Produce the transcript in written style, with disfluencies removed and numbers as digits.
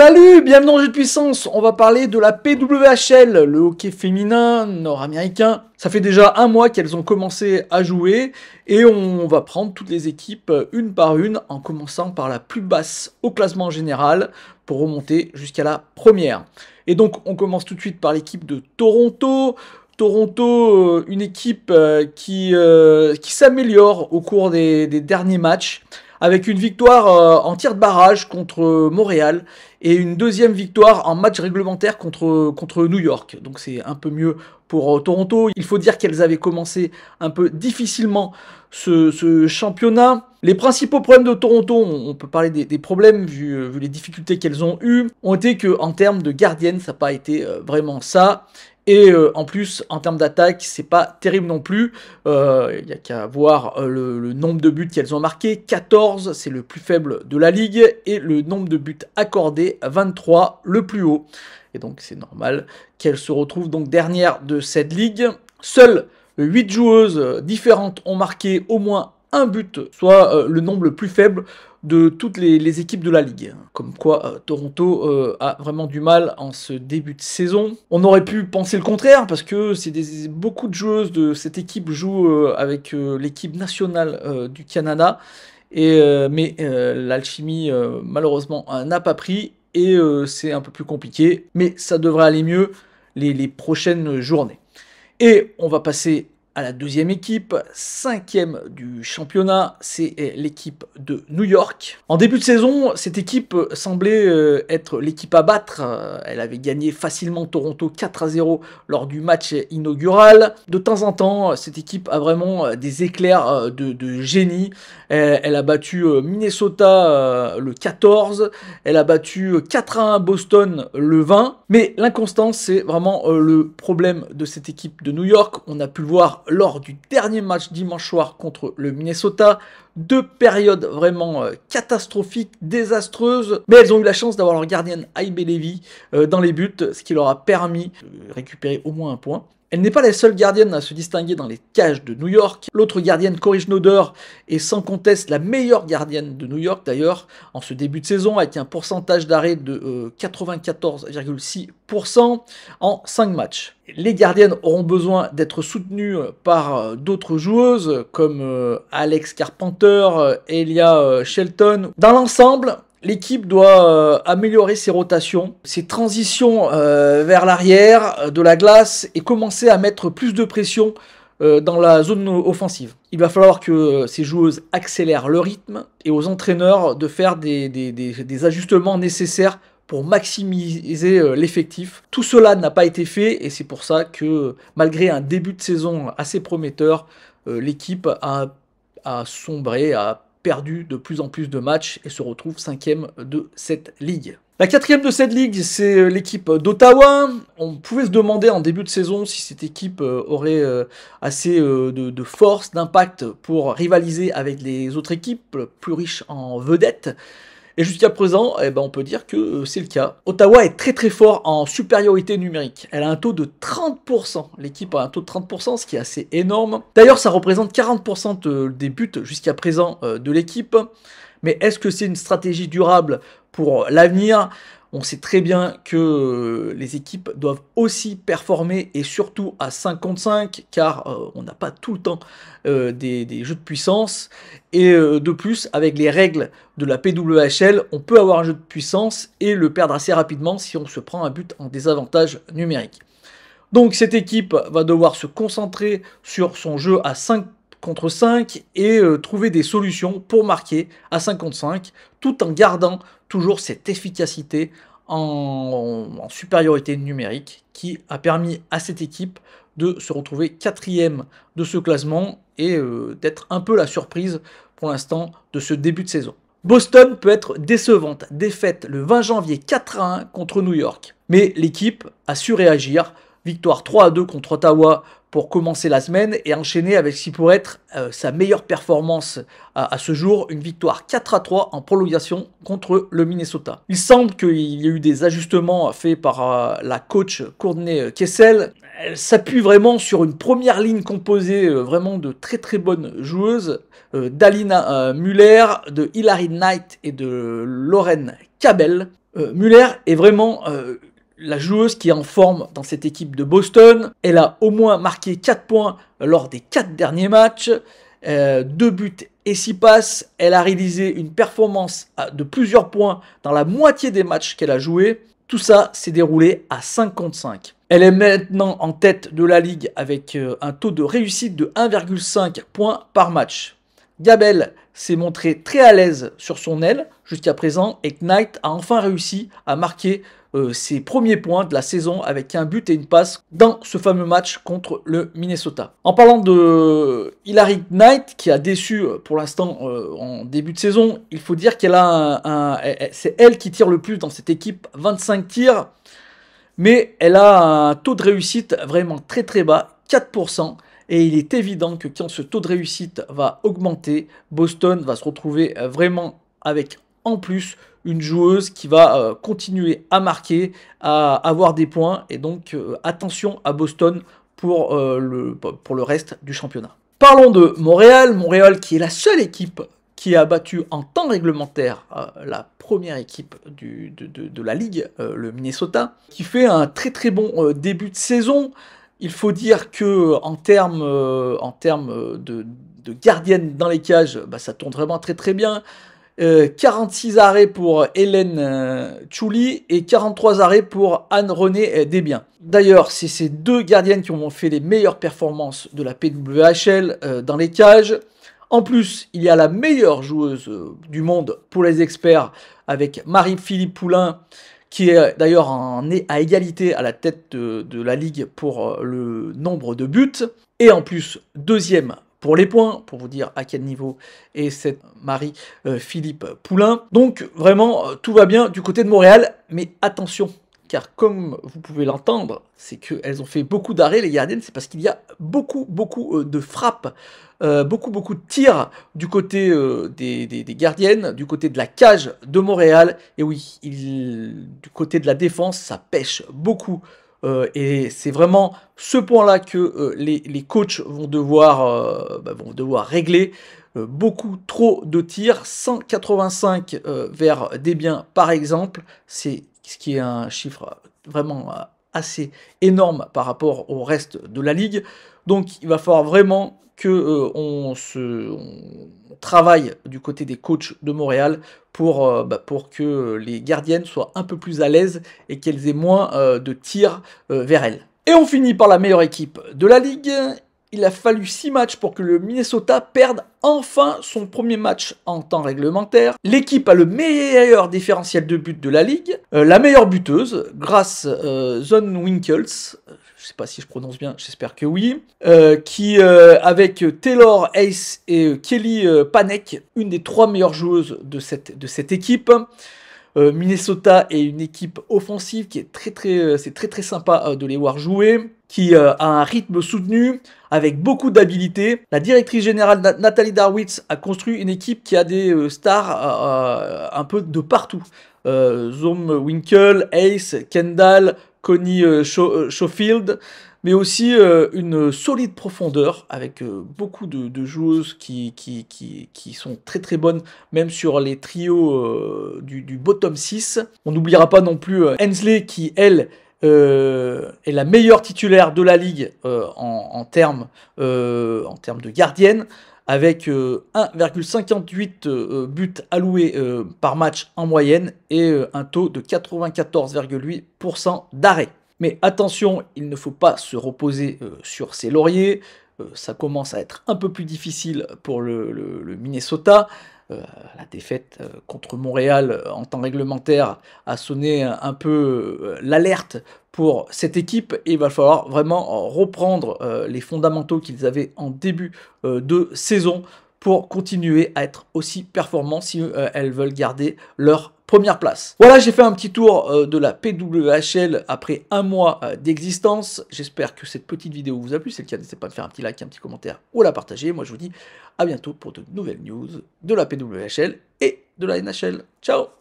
Salut, bienvenue dans Jeu de Puissance. On va parler de la PWHL, le hockey féminin nord-américain. Ça fait déjà un mois qu'elles ont commencé à jouer et on va prendre toutes les équipes une par une en commençant par la plus basse au classement général pour remonter jusqu'à la première. Et donc on commence tout de suite par l'équipe de Toronto. Toronto, une équipe qui s'améliore au cours des derniers matchs, avec une victoire en tir de barrage contre Montréal et une deuxième victoire en match réglementaire contre New York. Donc c'est un peu mieux pour Toronto. Il faut dire qu'elles avaient commencé un peu difficilement ce championnat. Les principaux problèmes de Toronto, on peut parler des problèmes vu les difficultés qu'elles ont eues, ont été qu'en termes de gardienne, ça n'a pas été vraiment ça. Et en plus, en termes d'attaque, c'est pas terrible non plus. Il n'y a qu'à voir le nombre de buts qu'elles ont marqués. 14, c'est le plus faible de la ligue. Et le nombre de buts accordés, 23, le plus haut. Et donc c'est normal qu'elles se retrouvent donc dernière de cette ligue. Seules 8 joueuses différentes ont marqué au moins un but, soit le nombre le plus faible de toutes les équipes de la ligue. Comme quoi Toronto a vraiment du mal en ce début de saison. On aurait pu penser le contraire parce que beaucoup de joueuses de cette équipe jouent avec l'équipe nationale du Canada. Mais l'alchimie malheureusement n'a pas pris et c'est un peu plus compliqué. Mais ça devrait aller mieux les prochaines journées. Et on va passer à la deuxième équipe, 5e du championnat, c'est l'équipe de New York. En début de saison, cette équipe semblait être l'équipe à battre. Elle avait gagné facilement Toronto 4-0 lors du match inaugural. De temps en temps, cette équipe a vraiment des éclairs de génie. Elle a battu Minnesota le 14, elle a battu 4-1 Boston le 20. Mais l'inconstance, c'est vraiment le problème de cette équipe de New York. On a pu le voir lors du dernier match dimanche soir contre le Minnesota. Deux périodes vraiment catastrophiques, désastreuses, mais elles ont eu la chance d'avoir leur gardienne Ivy Levy dans les buts, ce qui leur a permis de récupérer au moins un point. Elle n'est pas la seule gardienne à se distinguer dans les cages de New York. L'autre gardienne, Cory Schneider, est sans conteste la meilleure gardienne de New York d'ailleurs en ce début de saison, avec un pourcentage d'arrêt de 94,6% en 5 matchs. Les gardiennes auront besoin d'être soutenues par d'autres joueuses comme Alex Carpenter, Elia Shelton. Dans l'ensemble, l'équipe doit améliorer ses rotations, ses transitions vers l'arrière de la glace et commencer à mettre plus de pression dans la zone offensive. Il va falloir que ces joueuses accélèrent le rythme et aux entraîneurs de faire des ajustements nécessaires pour maximiser l'effectif. Tout cela n'a pas été fait et c'est pour ça que malgré un début de saison assez prometteur, l'équipe a sombré, a perdu de plus en plus de matchs et se retrouve 5e de cette ligue. La 4e de cette ligue, c'est l'équipe d'Ottawa. On pouvait se demander en début de saison si cette équipe aurait assez de force, d'impact pour rivaliser avec les autres équipes plus riches en vedettes. Et jusqu'à présent, on peut dire que c'est le cas. Ottawa est très très fort en supériorité numérique. Elle a un taux de 30%. L'équipe a un taux de 30%, ce qui est assez énorme. D'ailleurs, ça représente 40% des buts jusqu'à présent de l'équipe. Mais est-ce que c'est une stratégie durable pour l'avenir ? On sait très bien que les équipes doivent aussi performer et surtout à 5 contre 5 car on n'a pas tout le temps des jeux de puissance et de plus avec les règles de la PWHL on peut avoir un jeu de puissance et le perdre assez rapidement si on se prend un but en désavantage numérique. Donc cette équipe va devoir se concentrer sur son jeu à 5 contre 5 et trouver des solutions pour marquer à 5 contre 5 tout en gardant toujours cette efficacité en supériorité numérique qui a permis à cette équipe de se retrouver 4e de ce classement et d'être un peu la surprise pour l'instant de ce début de saison. Boston peut être décevante, défaite le 20 janvier 4-1 contre New York, mais l'équipe a su réagir, victoire 3-2 contre Ottawa pour commencer la semaine et enchaîner avec ce qui pourrait être sa meilleure performance à ce jour, une victoire 4-3 en prolongation contre le Minnesota. Il semble qu'il y ait eu des ajustements faits par la coach Courtney Kessel. Elle s'appuie vraiment sur une première ligne composée vraiment de très très bonnes joueuses, d'Alina Muller, de Hilary Knight et de Lauren Cabell. Muller est vraiment la joueuse qui est en forme dans cette équipe de Boston. Elle a au moins marqué 4 points lors des 4 derniers matchs, 2 buts et 6 passes. Elle a réalisé une performance de plusieurs points dans la moitié des matchs qu'elle a joué. Tout ça s'est déroulé à 5 contre 5. Elle est maintenant en tête de la ligue avec un taux de réussite de 1,5 points par match. Gabel s'est montré très à l'aise sur son aile jusqu'à présent et Knight a enfin réussi à marquer ses premiers points de la saison avec un but et une passe dans ce fameux match contre le Minnesota. En parlant de Hilary Knight qui a déçu pour l'instant en début de saison, il faut dire qu'elle a c'est elle qui tire le plus dans cette équipe, 25 tirs, mais elle a un taux de réussite vraiment très très bas, 4%. Et il est évident que quand ce taux de réussite va augmenter, Boston va se retrouver vraiment avec en plus une joueuse qui va continuer à marquer, à avoir des points. Et donc attention à Boston pour le reste du championnat. Parlons de Montréal. Montréal qui est la seule équipe qui a battu en temps réglementaire la première équipe de la Ligue, le Minnesota, qui fait un très très bon début de saison. Il faut dire que en termes de gardienne dans les cages, bah, ça tourne vraiment très très bien. 46 arrêts pour Hélène Chouli et 43 arrêts pour Anne-Renée Desbiens. D'ailleurs, c'est ces deux gardiennes qui ont fait les meilleures performances de la PWHL dans les cages. En plus, il y a la meilleure joueuse du monde pour les experts avec Marie-Philippe Poulain, qui est d'ailleurs à égalité à la tête de la ligue pour le nombre de buts, et en plus deuxième pour les points, pour vous dire à quel niveau est cette Marie-Philippe Poulain. Donc vraiment, tout va bien du côté de Montréal, mais attention, car comme vous pouvez l'entendre, c'est qu'elles ont fait beaucoup d'arrêts, les gardiennes, c'est parce qu'il y a beaucoup de frappes, beaucoup de tirs du côté des gardiennes, du côté de la cage de Montréal. Et oui, du côté de la défense, ça pêche beaucoup. Et c'est vraiment ce point-là que les coachs vont devoir régler. Beaucoup trop de tirs, 185 vers Desbiens par exemple, c'est ce qui est un chiffre vraiment assez énorme par rapport au reste de la ligue. Donc il va falloir vraiment que on travaille du côté des coachs de Montréal pour que les gardiennes soient un peu plus à l'aise et qu'elles aient moins de tirs vers elles. Et on finit par la meilleure équipe de la ligue. Il a fallu 6 matchs pour que le Minnesota perde enfin son premier match en temps réglementaire. L'équipe a le meilleur différentiel de but de la ligue, la meilleure buteuse, grâce Zone Winkles, je ne sais pas si je prononce bien, j'espère que oui, qui avec Taylor Ace et Kelly Panek, une des 3 meilleures joueuses de cette équipe. Minnesota est une équipe offensive qui est c'est très sympa de les voir jouer, qui a un rythme soutenu avec beaucoup d'habileté. La directrice générale Nathalie Darwitz a construit une équipe qui a des stars un peu de partout. Zom Winkle, Ace, Kendall, Connie Schofield, mais aussi une solide profondeur avec beaucoup de joueuses qui sont très bonnes, même sur les trios du bottom 6. On n'oubliera pas non plus Hensley qui, elle, est la meilleure titulaire de la ligue en termes de gardienne, avec 1,58 buts alloués par match en moyenne et un taux de 94,8% d'arrêt. Mais attention, il ne faut pas se reposer sur ses lauriers. Ça commence à être un peu plus difficile pour le Minnesota. La défaite contre Montréal en temps réglementaire a sonné un peu l'alerte pour cette équipe et il va falloir vraiment reprendre les fondamentaux qu'ils avaient en début de saison pour continuer à être aussi performants si elles veulent garder leur première place. Voilà, j'ai fait un petit tour de la PWHL après un mois d'existence. J'espère que cette petite vidéo vous a plu. Si c'est le cas, n'hésitez pas à faire un petit like, un petit commentaire ou à la partager. Moi, je vous dis à bientôt pour de nouvelles news de la PWHL et de la NHL. Ciao!